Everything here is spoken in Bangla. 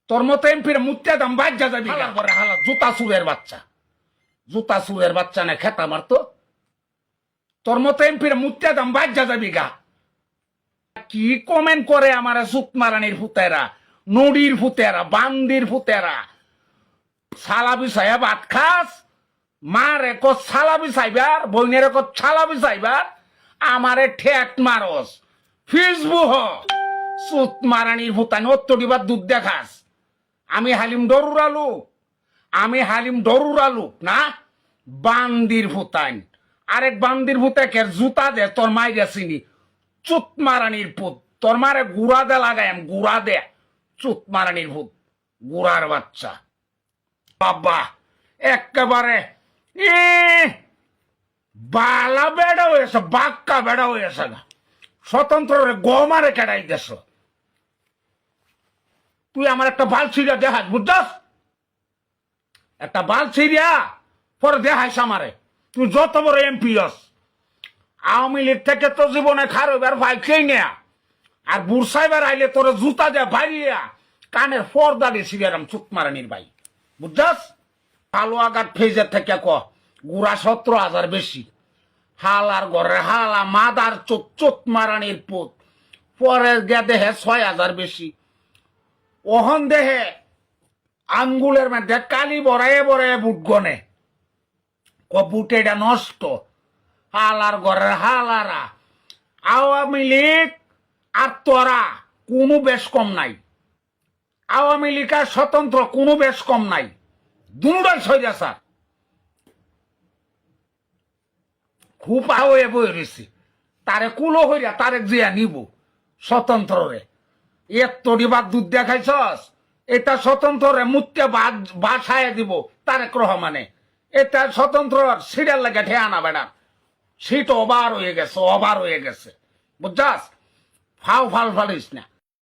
তোর মতো এমপির মুত্যা দাম বাজ্যা যাবি পরে হালা জুতা চুরের বাচ্চা না খেতা মারতো তোর মতো এমপির মুত্যা দাম বাজ্যা যাবি গা কি কমেন্ট করে আমার সুত মারানির ফুতেরা নড়ির ফুতেরা বান্দির ফুতেরা সালাবি সাহেব ভাত খাস মার এক সালাবি সাইবার বইনের এক ছালাবি সাইবার আমারে ঠেক মারস ফিসবু হ সুত মারানির ফুতানি অত্তরিবার দুধ দেখাস আমি হালিম ডরুরা লোক না বান্দির ফুতাইন আরেক বান্দির ফুতাকে জুতা দে তোর মাই গেছিনি চুত মারানির পুত তোর মারে গুড়া দে লাগাইম গুড়া দে চুত মারানির ভূত গুড়ার বাচ্চা বাবা একেবারে বালা বেড়া হয়েছে বাক্কা বেড়া হয়েছে না স্বতন্ত্র গমারে কেড়াই দেশ তুই আমার একটা বাল ছিড়িয়া দেখাস বুঝছস একটা বাল ছিড়িয়া পরে দেখাইস আমারে তুই যত বড় এমপি হস আওয়ামী লীগ থেকে তো জীবনে খারবার ভাইকেই নেয়া আর বুরসাইবার আইলে তোর জুতা দেয়া বাইরিয়া কানের পর্দা দিয়ে ছিড়িয়ারাম চুত মারানির ভাই বুঝছস কালো আঘাত ফেজের থেকে গুড়া 17,000 বেশি হালার ঘরে হালা মাদার চোত মারানির পুত পরের গে দেহে 6,000 বেশি ওহন দেহে আঙ্গুলের মধ্যে কালি বড়াইয়ে বুট গনে বুট এটা নষ্ট হালার ঘরের হালারা আওয়ামী লীগ আর তোরা কোনো বেশ কম নাই আওয়ামী লীগ আর স্বতন্ত্র কোনো বেশ কম নাই দুটাই সইরা স্যার খুব হয়ে বই রয়েছি তারে কুলো হইয়া তারে জিয়া নিব স্বতন্ত্র এত ডিবার দুধ দেখাইছস এটা স্বতন্ত্র মুত্যে বাসায় দিব তারেক রহমানে এটা স্বতন্ত্র সিরিয়াল লাগে ঠেয়ানা বেড়া সিট ওভার হয়ে গেছে বুঝছাস ফাল ফালিস না